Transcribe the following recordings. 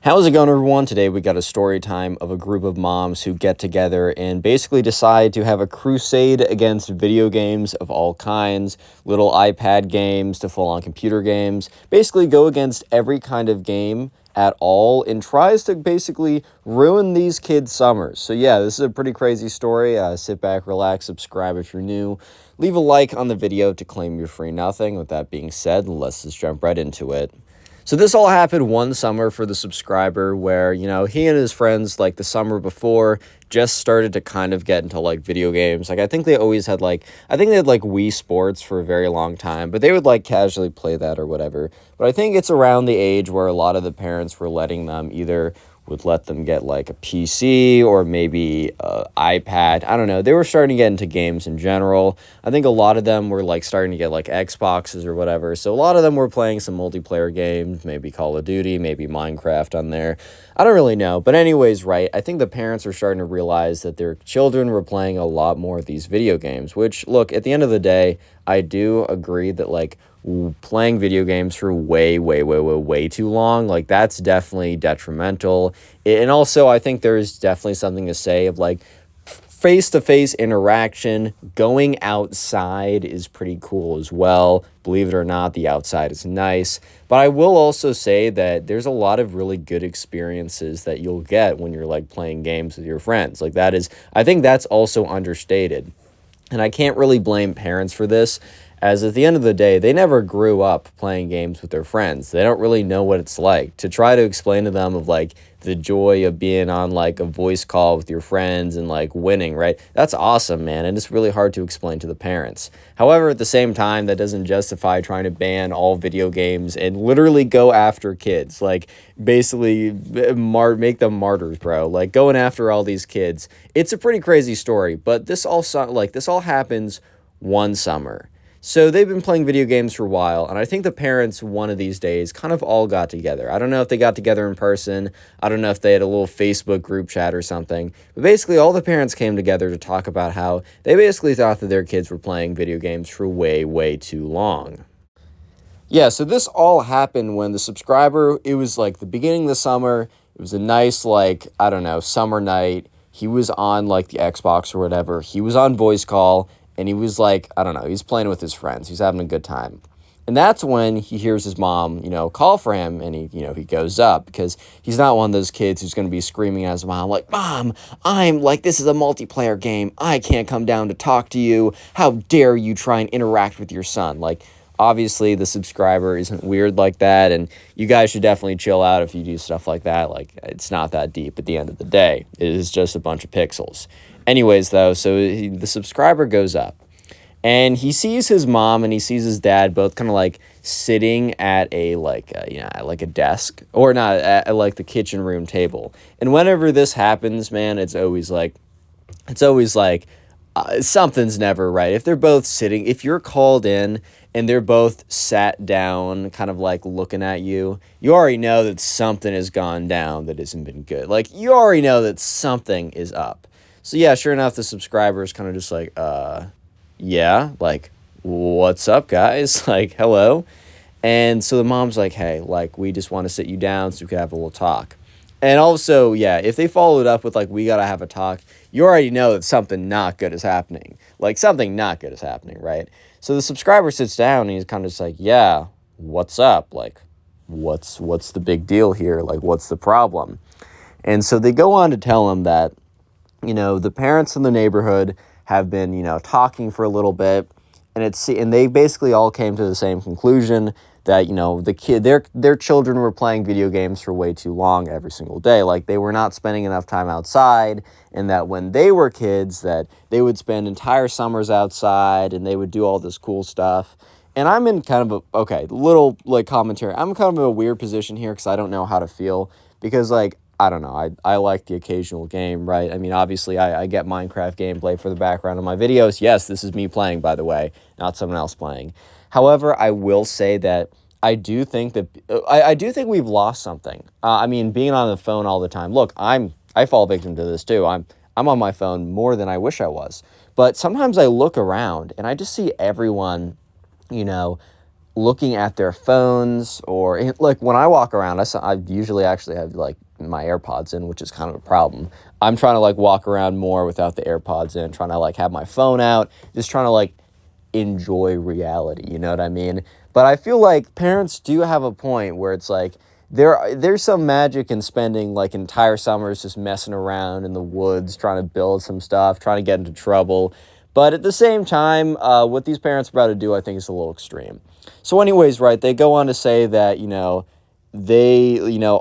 How's it going, everyone? Today we got a story time of a group of moms who get together and basically decide to have a crusade against video games of all kinds, little iPad games to full-on computer games, basically go against every kind of game at all and tries to basically ruin these kids' summers. So yeah, this is a pretty crazy story. Sit back, relax, subscribe if you're new. Leave a like on the video to claim your free nothing. With that being said, let's just jump right into it. So this all happened one summer for the subscriber where, he and his friends, like, the summer before just started to kind of get into, like, video games. Like, I think they always had, I think they had, Wii Sports for a very long time, but they would, casually play that or whatever. But I think it's around the age where a lot of the parents were letting them either would let them get, a PC or maybe an iPad. I don't know. They were starting to get into games in general. I think a lot of them were, starting to get, Xboxes or whatever. So a lot of them were playing some multiplayer games, maybe Call of Duty, maybe Minecraft on there. I don't really know. But anyways, right, I think the parents are starting to realize that their children were playing a lot more of these video games, which, look, at the end of the day, I do agree that, playing video games for way too long, that's definitely detrimental. And also, I think there's definitely something to say of, face-to-face interaction. Going outside is pretty cool as well. Believe it or not, the outside is nice. But I will also say that there's a lot of really good experiences that you'll get when you're, playing games with your friends. I think that's also understated. And I can't really blame parents for this, as at the end of the day, they never grew up playing games with their friends. They don't really know what it's like. To try to explain to them of, the joy of being on, a voice call with your friends and, winning, right? That's awesome, man, and it's really hard to explain to the parents. However, at the same time, that doesn't justify trying to ban all video games and literally go after kids. Basically, make them martyrs, bro. Going after all these kids. It's a pretty crazy story, but this all happens one summer. So they've been playing video games for a while, and I think the parents one of these days kind of all got together. I don't know if they got together in person. I don't know if they had a little Facebook group chat or something. But basically, all the parents came together to talk about how they basically thought that their kids were playing video games for way too long. Yeah, so this all happened when the subscriber, it was the beginning of the summer. It was a nice, I don't know, summer night. He was on the Xbox or whatever. He was on voice call. And he was I don't know, he's playing with his friends. He's having a good time. And that's when he hears his mom, call for him. And he goes up because he's not one of those kids who's going to be screaming at his mom, Mom, this is a multiplayer game. I can't come down to talk to you. How dare you try and interact with your son? Obviously, the subscriber isn't weird like that. And you guys should definitely chill out if you do stuff like that. It's not that deep at the end of the day. It is just a bunch of pixels. Anyways, though, so the subscriber goes up, and he sees his mom and he sees his dad both kind of sitting at a a desk, or not at the kitchen room table. And whenever this happens, man, it's always something's never right. If they're both sitting, if you're called in and they're both sat down, kind of looking at you, you already know that something has gone down that hasn't been good. You already know that something is up. So yeah, sure enough, the subscriber is kind of just yeah, what's up, guys? Hello. And so the mom's hey, we just want to sit you down so we can have a little talk. And also, yeah, if they followed up with we gotta have a talk, you already know that something not good is happening. Something not good is happening, right? So the subscriber sits down and he's kind of just yeah, what's up? What's the big deal here? What's the problem? And so they go on to tell him that the parents in the neighborhood have been, talking for a little bit, and they basically all came to the same conclusion that, their children were playing video games for way too long every single day. They were not spending enough time outside, and that when they were kids, that they would spend entire summers outside and they would do all this cool stuff. And I'm in kind of little commentary. I'm kind of in a weird position here because I don't know how to feel, because I don't know. I like the occasional game, right? I mean, obviously, I get Minecraft gameplay for the background of my videos. Yes, this is me playing, by the way, not someone else playing. However, I will say that I do think we've lost something. I mean, being on the phone all the time. Look, I fall victim to this too. I'm on my phone more than I wish I was. But sometimes I look around and I just see everyone, looking at their phones, or like when I walk around, I usually actually have like my AirPods in, which is kind of a problem. I'm trying to like walk around more without the AirPods in, trying to like have my phone out, just trying to like enjoy reality, you know what I mean? But I feel like parents do have a point where it's like there's some magic in spending like entire summers just messing around in the woods, trying to build some stuff, trying to get into trouble. But at the same time, what these parents are about to do, I think, is a little extreme. So anyways, right, they go on to say that,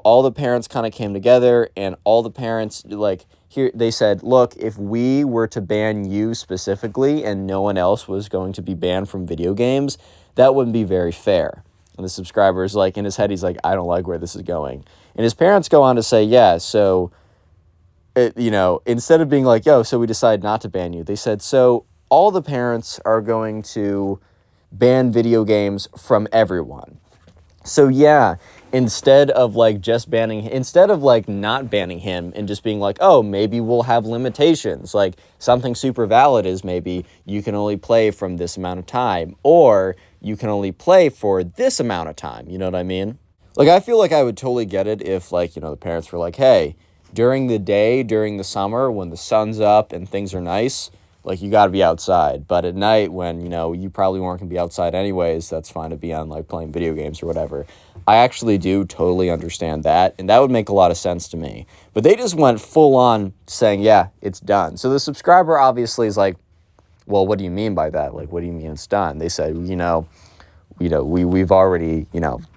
all the parents kind of came together, and all the parents, like, here, they said, look, if we were to ban you specifically and no one else was going to be banned from video games, that wouldn't be very fair. And the subscriber's like, in his head, he's like, I don't like where this is going. And his parents go on to say, yeah, so, instead of being like, yo, so we decided not to ban you, they said, so all the parents are going to ban video games from everyone. So yeah, instead of like not banning him and just being like, oh, maybe we'll have limitations. Like something super valid is maybe you can only play from this amount of time, or you can only play for this amount of time. You know what I mean? Like, I feel like I would totally get it if, like, the parents were like, hey, during the day, during the summer, when the sun's up and things are nice, like, you got to be outside. But at night, when, you probably weren't going to be outside anyways, that's fine to be on, like, playing video games or whatever. I actually do totally understand that, and that would make a lot of sense to me. But they just went full on saying, yeah, it's done. So the subscriber obviously is like, well, what do you mean by that? Like, what do you mean it's done? They said, we've already,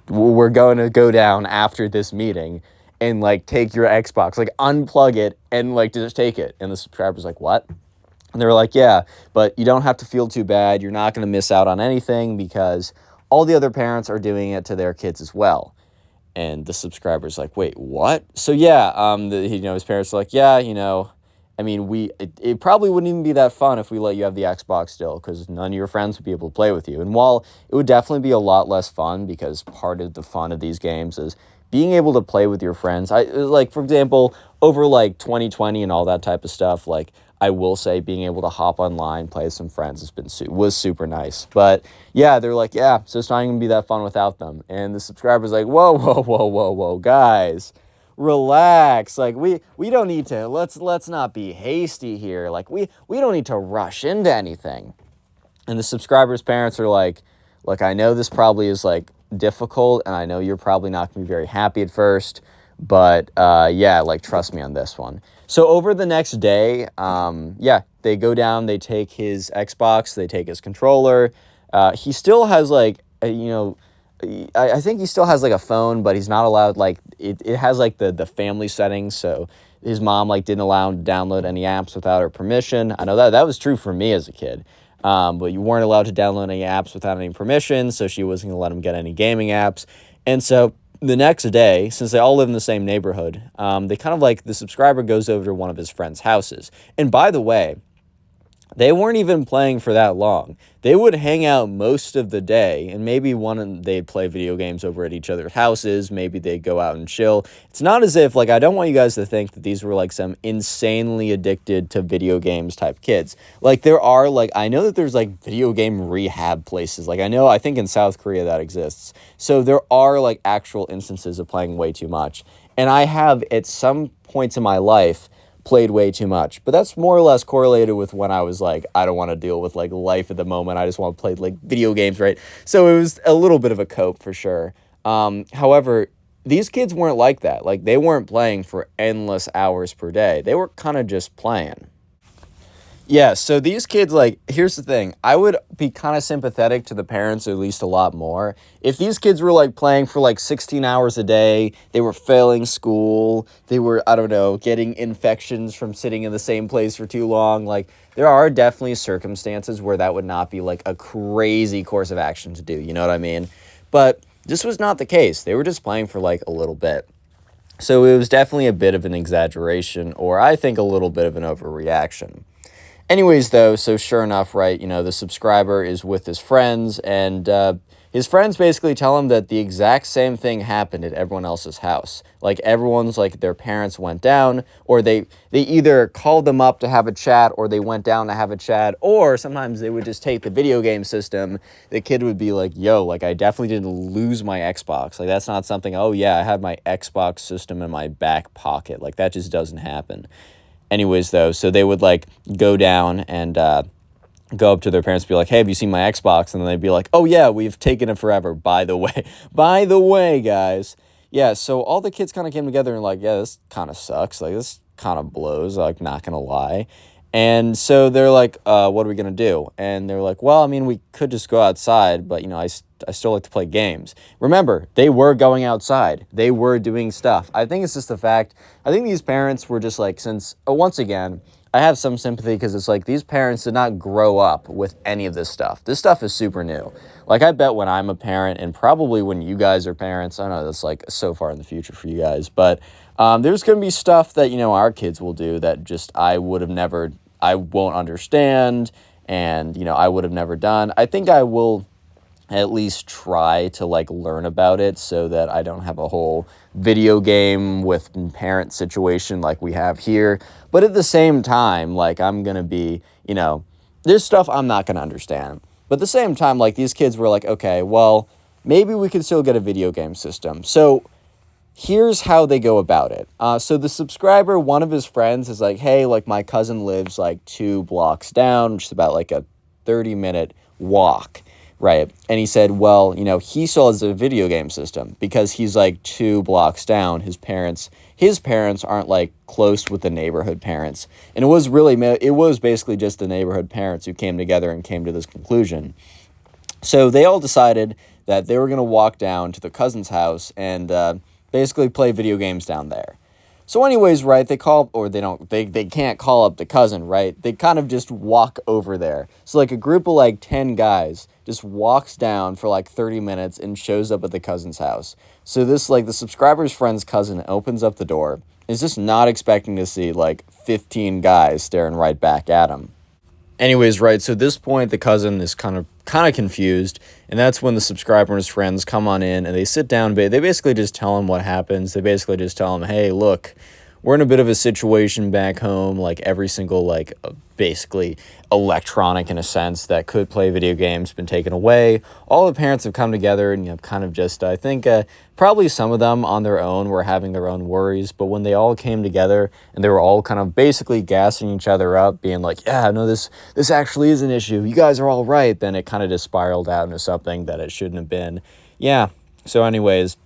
we're going to go down after this meeting and like take your Xbox, like unplug it and like just take it. And the subscriber's like, what? And they were like, yeah, but you don't have to feel too bad. You're not going to miss out on anything because all the other parents are doing it to their kids as well. And the subscriber's like, wait, what? So yeah, his parents are like, yeah, I mean, it probably wouldn't even be that fun if we let you have the Xbox still, because none of your friends would be able to play with you. And while it would definitely be a lot less fun, because part of the fun of these games is being able to play with your friends. Like, for example, over like 2020 and all that type of stuff, like, I will say being able to hop online, play with some friends was super nice. But yeah, they're like, yeah, so it's not even gonna be that fun without them. And the subscriber's like, whoa, whoa, whoa, whoa, whoa, guys, relax. Like, we don't need to, let's not be hasty here. Like, we don't need to rush into anything. And the subscribers' parents are like, look, I know this probably is like difficult, and I know you're probably not gonna be very happy at first, but yeah, like, trust me on this one. So over the next day, they go down, they take his Xbox, they take his controller. He still has like, I think he still has like a phone, but he's not allowed, like, it has like the family settings. So his mom like didn't allow him to download any apps without her permission. I know that was true for me as a kid. But you weren't allowed to download any apps without any permission. So she wasn't gonna let him get any gaming apps. And so the next day, since they all live in the same neighborhood, they kind of like, the subscriber goes over to one of his friends' houses. And by the way, they weren't even playing for that long. They would hang out most of the day, and maybe they'd play video games over at each other's houses. Maybe they'd go out and chill. It's not as if, like, I don't want you guys to think that these were like some insanely addicted to video games type kids. Like, there are, like, I know that there's like video game rehab places. Like, I think in South Korea that exists. So there are like actual instances of playing way too much. And I have, at some points in my life, played way too much. But that's more or less correlated with when I was like, I don't want to deal with like life at the moment. I just want to play like video games, right? So it was a little bit of a cope for sure. However, these kids weren't like that. Like, they weren't playing for endless hours per day. They were kind of just playing. Yeah, so these kids, like, here's the thing. I would be kind of sympathetic to the parents, at least a lot more. If these kids were, like, playing for, like, 16 hours a day, they were failing school, they were, I don't know, getting infections from sitting in the same place for too long, like, there are definitely circumstances where that would not be, like, a crazy course of action to do, you know what I mean? But this was not the case. They were just playing for, like, a little bit. So it was definitely a bit of an exaggeration, or I think a little bit of an overreaction. Anyways, though, so sure enough, right, the subscriber is with his friends, and his friends basically tell him that the exact same thing happened at everyone else's house. Like, everyone's, like, their parents went down, or they either called them up to have a chat, or they went down to have a chat, or sometimes they would just take the video game system. The kid would be like, yo, like, I definitely didn't lose my Xbox. Like, that's not something, oh yeah, I had my Xbox system in my back pocket. Like, that just doesn't happen. Anyways, though, so they would, like, go down and go up to their parents and be like, hey, have you seen my Xbox? And then they'd be like, oh yeah, we've taken it forever, by the way. By the way, guys. Yeah, so all the kids kind of came together and like, yeah, this kind of sucks. Like, this kind of blows, like, not going to lie. And so they're like, what are we going to do? And they're like, well, I mean, we could just go outside, but, you know, I still like to play games. Remember, they were going outside. They were doing stuff. I think it's just the fact, I think these parents were just like, once again, I have some sympathy because it's like these parents did not grow up with any of this stuff. This stuff is super new. Like, I bet when I'm a parent and probably when you guys are parents, I know that's like so far in the future for you guys, but there's going to be stuff that, you know, our kids will do that just I won't understand, and, you know, I would have never done. I think I will at least try to, like, learn about it so that I don't have a whole video game with parent situation like we have here. But at the same time, like, I'm going to be, you know, there's stuff I'm not going to understand. But at the same time, like, these kids were like, okay, well, maybe we could still get a video game system. So here's how they go about it. So the subscriber, one of his friends, is like, hey, like, my cousin lives, like, 2 blocks down, which is about, like, a 30-minute walk. Right. And he said, well, you know, he still has a video game system because he's like 2 blocks down. His parents aren't like close with the neighborhood parents. And it was basically just the neighborhood parents who came together and came to this conclusion. So they all decided that they were going to walk down to their cousin's house and basically play video games down there. So anyways, right, they can't call up the cousin, right? They kind of just walk over there. So like a group of like 10 guys just walks down for like 30 minutes and shows up at the cousin's house. So this, like, the subscriber's friend's cousin opens up the door, is just not expecting to see like 15 guys staring right back at him. Anyways, right, so at this point, the cousin is kind of confused, and that's when the subscriber and his friends come on in, and they sit down. They basically just tell him what happens. They basically just tell him, hey, look, we're in a bit of a situation back home, like, every single, like, basically electronic, in a sense, that could play video games been taken away. All the parents have come together and, you know, kind of just, I think, probably some of them on their own were having their own worries, but when they all came together and they were all kind of basically gassing each other up, being like, yeah, no, this actually is an issue. You guys are all right. Then it kind of just spiraled out into something that it shouldn't have been. Yeah. So anyways,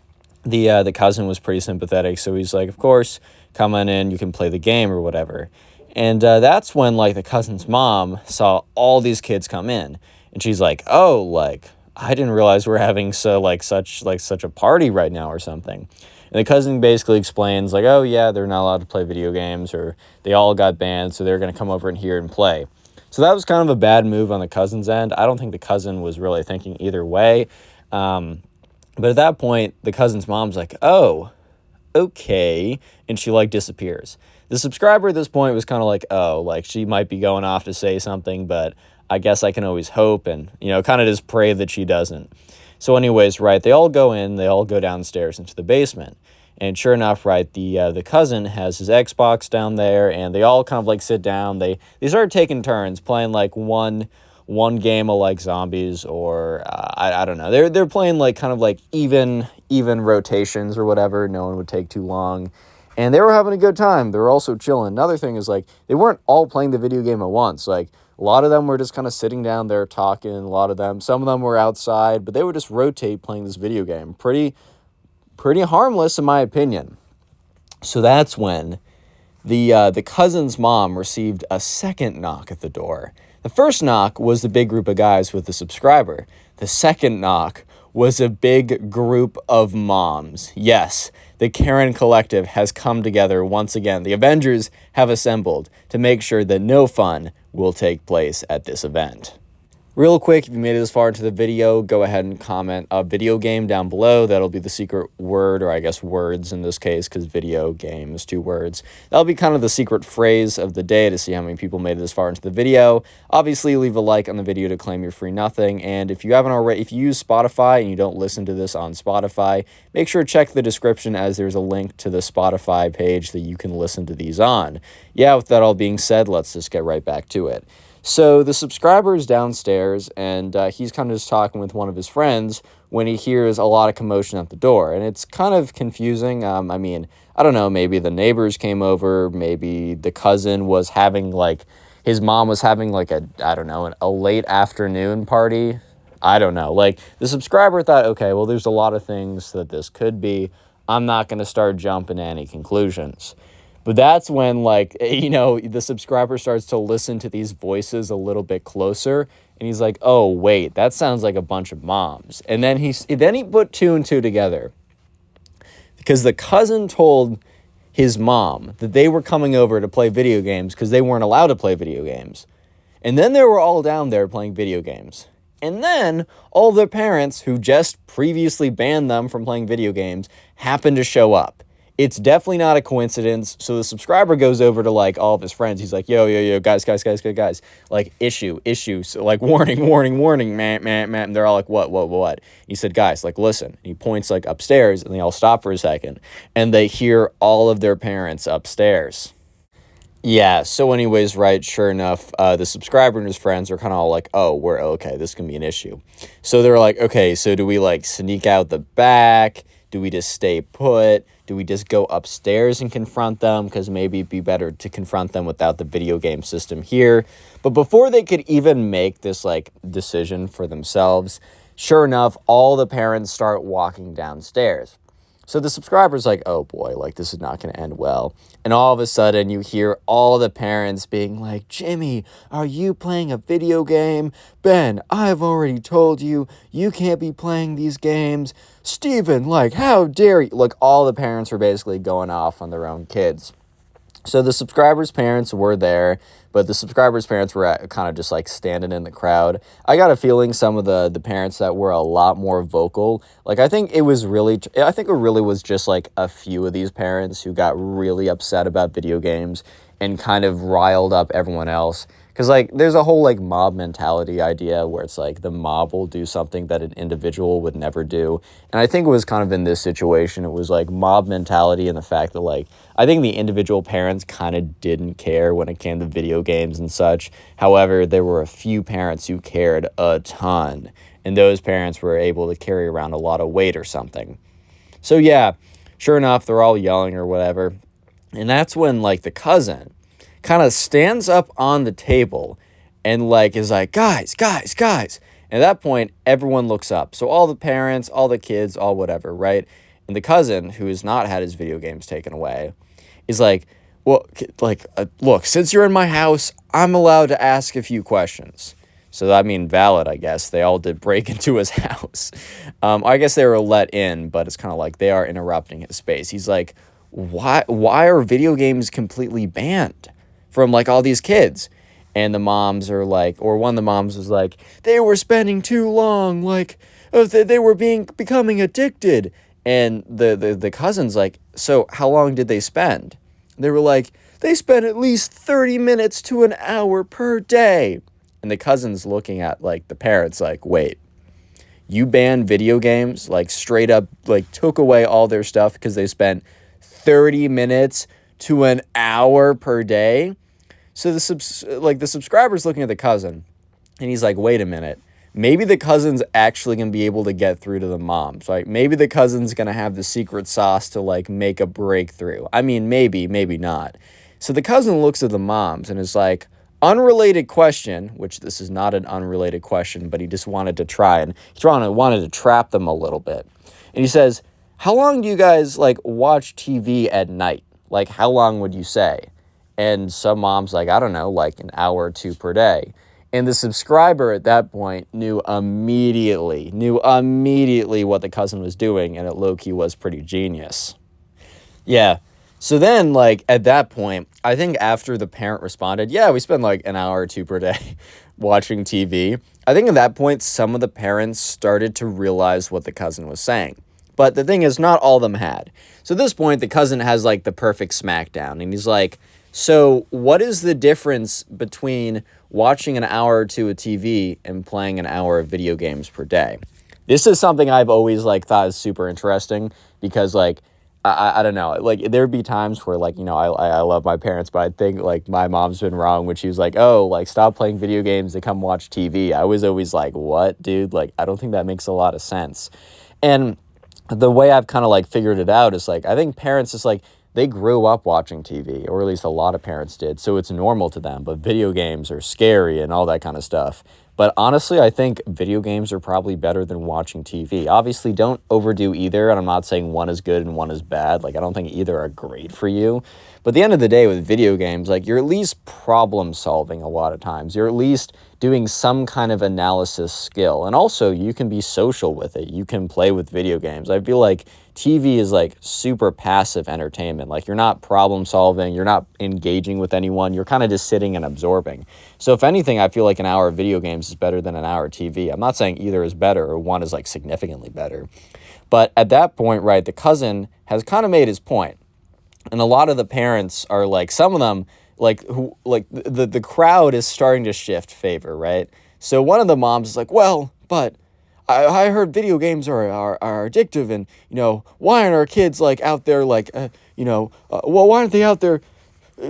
the cousin was pretty sympathetic. So he's like, of course, come on in, you can play the game or whatever. And that's when, like, the cousin's mom saw all these kids come in, and she's like, oh, like, I didn't realize we're having such a party right now or something. And the cousin basically explains, like, oh yeah, they're not allowed to play video games, or they all got banned, so they're going to come over in here and play. So that was kind of a bad move on the cousin's end. I don't think the cousin was really thinking either way. But at that point, the cousin's mom's like, oh, okay, and she, like, disappears. The subscriber at this point was kind of like, oh, like, she might be going off to say something, but I guess I can always hope, and, you know, kind of just pray that she doesn't. So anyways, right, they all go downstairs into the basement, and sure enough, right, the cousin has his Xbox down there, and they all kind of, like, sit down. They start taking turns playing, like, one game of, like, zombies, or I don't know. They're playing, like, kind of like even rotations or whatever. No one would take too long. And they were having a good time. They were also chilling. Another thing is, like, they weren't all playing the video game at once. Like, a lot of them were just kind of sitting down there talking. Some of them were outside, but they would just rotate playing this video game. Pretty harmless, in my opinion. So that's when the cousin's mom received a second knock at the door. The first knock was the big group of guys with the subscriber. The second knock was a big group of moms. Yes, the Karen Collective has come together once again. The Avengers have assembled to make sure that no fun will take place at this event. Real quick, if you made it this far into the video, go ahead and comment a video game down below. That'll be the secret word, or I guess words in this case, because video game is 2 words. That'll be kind of the secret phrase of the day to see how many people made it this far into the video. Obviously, leave a like on the video to claim your free nothing. And if you haven't already, if you use Spotify and you don't listen to this on Spotify, make sure to check the description, as there's a link to the Spotify page that you can listen to these on. Yeah, with that all being said, let's just get right back to it. So the subscriber is downstairs, and he's kind of just talking with one of his friends when he hears a lot of commotion at the door. And it's kind of confusing. I mean, I don't know, maybe the neighbors came over, maybe the cousin was having, like, his mom was having, like, I don't know, a late afternoon party. I don't know. Like, the subscriber thought, okay, well, there's a lot of things that this could be. I'm not going to start jumping to any conclusions. But that's when, like, you know, the subscriber starts to listen to these voices a little bit closer, and he's like, oh, wait, that sounds like a bunch of moms. And then he put 2 and 2 together, because the cousin told his mom that they were coming over to play video games because they weren't allowed to play video games. And then they were all down there playing video games. And then all their parents, who just previously banned them from playing video games, happened to show up. It's definitely not a coincidence. So the subscriber goes over to, like, all of his friends. He's like, yo, guys. Like, issue. So, like, warning, man. And they're all like, what? He said, guys, like, listen. And he points, like, upstairs, and they all stop for a second. And they hear all of their parents upstairs. Yeah, so anyways, right, sure enough, the subscriber and his friends are kind of all like, oh, we're okay, this can be an issue. So they're like, okay, so do we, like, sneak out the back? Do we just stay put? Do we just go upstairs and confront them? Because maybe it'd be better to confront them without the video game system here. But before they could even make this, like, decision for themselves, sure enough, all the parents start walking downstairs. So the subscriber's like, oh boy, like, this is not going to end well. And all of a sudden you hear all the parents being like, Jimmy, are you playing a video game? Ben, I've already told you, you can't be playing these games. Steven, like, how dare you? Like, all the parents were basically going off on their own kids. So the subscribers' parents were there, but the subscribers' parents were kind of just, like, standing in the crowd. I got a feeling some of the parents that were a lot more vocal, like, I think it really was just, like, a few of these parents who got really upset about video games and kind of riled up everyone else. Because, like, there's a whole, like, mob mentality idea where it's like the mob will do something that an individual would never do. And I think it was kind of in this situation, it was like mob mentality and the fact that, like, I think the individual parents kind of didn't care when it came to video games and such. However, there were a few parents who cared a ton. And those parents were able to carry around a lot of weight or something. So, yeah, sure enough, they're all yelling or whatever. And that's when, like, the cousin kind of stands up on the table and, like, is like, guys. And at that point, everyone looks up. So all the parents, all the kids, all whatever, right? And the cousin, who has not had his video games taken away, is like, well, like, look, since you're in my house, I'm allowed to ask a few questions. So, I mean, valid, I guess. They all did break into his house. I guess they were let in, but it's kind of like they are interrupting his space. He's like, why are video games completely banned from, like, all these kids? And the moms are like, or one of the moms was like, they were spending too long, like, they were becoming addicted. And the cousin's like, so how long did they spend? They were like, they spent at least 30 minutes to an hour per day. And the cousin's looking at, like, the parents like, wait, you banned video games, like, straight up, like, took away all their stuff because they spent 30 minutes to an hour per day? So the subscriber's looking at the cousin, and he's like, wait a minute. Maybe the cousin's actually going to be able to get through to the moms. Like, maybe the cousin's going to have the secret sauce to, like, make a breakthrough. I mean, maybe not. So the cousin looks at the moms and is like, unrelated question, which this is not an unrelated question, but he just wanted to try, and he wanted to trap them a little bit. And he says, how long do you guys, like, watch TV at night? Like, how long would you say? And some moms, like, I don't know, like an hour or 2 per day. And the subscriber at that point knew immediately what the cousin was doing, and it low-key was pretty genius. Yeah, So then, like, at that point, I think after the parent responded, yeah, we spend like an hour or two per day watching TV. I think at that point, some of the parents started to realize what the cousin was saying. But the thing is, not all of them had. So at this point, the cousin has like the perfect smackdown. And he's like, so what is the difference between watching an hour or two of TV and playing an hour of video games per day? This is something I've always like thought is super interesting because like I don't know, like there'd be times where like, you know, I love my parents, but I think like my mom's been wrong when she was like, oh, like stop playing video games to come watch TV. I was always like, what, dude? Like, I don't think that makes a lot of sense. And the way I've kind of like figured it out is like, I think parents is like, they grew up watching TV, or at least a lot of parents did. So it's normal to them, but video games are scary and all that kind of stuff. But honestly, I think video games are probably better than watching TV. Obviously, don't overdo either. And I'm not saying one is good and one is bad. Like, I don't think either are great for you. But at the end of the day with video games, like, you're at least problem solving a lot of times. You're at least doing some kind of analysis skill. And also, you can be social with it. You can play with video games. I feel like TV is like super passive entertainment. Like, you're not problem solving, you're not engaging with anyone, you're kind of just sitting and absorbing. So if anything, I feel like an hour of video games is better than an hour of TV. I'm not saying either is better or one is like significantly better. But at that point, right, the cousin has kind of made his point. And a lot of the parents are like, some of them, like, who, like, the crowd is starting to shift favor, right? So one of the moms is like, well, but I heard video games are addictive, and, you know, why aren't our kids, like, out there, like, well, why aren't they out there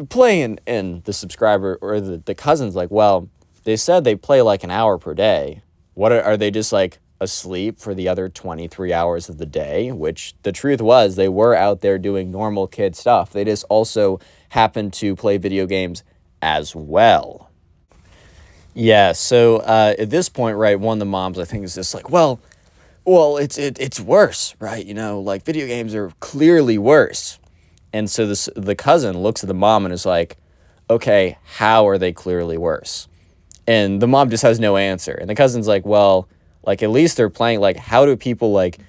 playing? And the subscriber or the cousin's like, well, they said they play, like, an hour per day. What are they just, like, asleep for the other 23 hours of the day? Which the truth was, they were out there doing normal kid stuff. They just also happened to play video games as well. Yeah, so at this point, right, one of the moms, I think, is just like, well, it's worse, right? You know, like, video games are clearly worse. And so the cousin looks at the mom and is like, okay, how are they clearly worse? And the mom just has no answer. And the cousin's like, well, like, at least they're playing, like, how do people, like,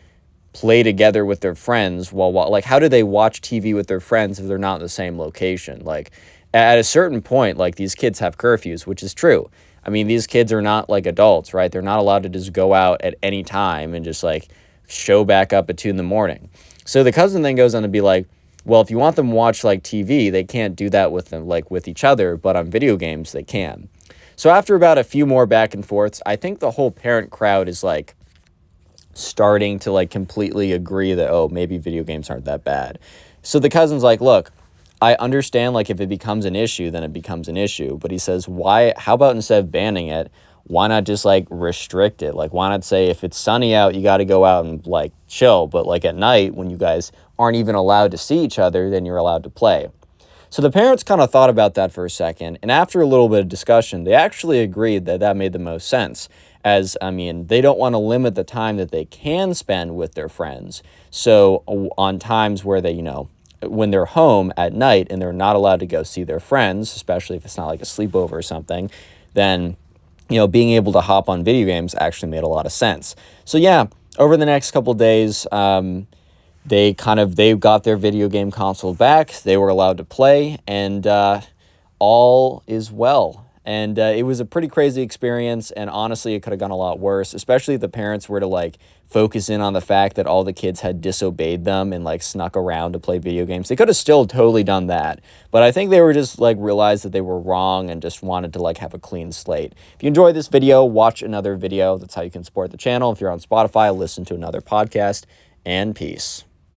play together with their friends while like, how do they watch TV with their friends if they're not in the same location? Like, at a certain point, like, these kids have curfews, which is true. I mean, these kids are not like adults, right? They're not allowed to just go out at any time and just like show back up at 2 a.m. So the cousin then goes on to be like, well, if you want them to watch like TV, they can't do that with them, like with each other, but on video games, they can. So after about a few more back and forths, I think the whole parent crowd is like starting to like completely agree that, oh, maybe video games aren't that bad. So the cousin's like, look, I understand, like, if it becomes an issue, then it becomes an issue. But he says, how about instead of banning it, why not just, like, restrict it? Like, why not say if it's sunny out, you got to go out and, like, chill. But, like, at night, when you guys aren't even allowed to see each other, then you're allowed to play. So the parents kind of thought about that for a second. And after a little bit of discussion, they actually agreed that that made the most sense. As, I mean, they don't want to limit the time that they can spend with their friends. So on times where they, you know, when they're home at night and they're not allowed to go see their friends, especially if it's not like a sleepover or something, then, you know, being able to hop on video games actually made a lot of sense. So yeah, over the next couple of days, they got their video game console back. They were allowed to play, and all is well. And it was a pretty crazy experience, and honestly, it could have gone a lot worse, especially if the parents were to, like, focus in on the fact that all the kids had disobeyed them and, like, snuck around to play video games. They could have still totally done that, but I think they were just, like, realized that they were wrong and just wanted to, like, have a clean slate. If you enjoyed this video, watch another video. That's how you can support the channel. If you're on Spotify, listen to another podcast, and peace.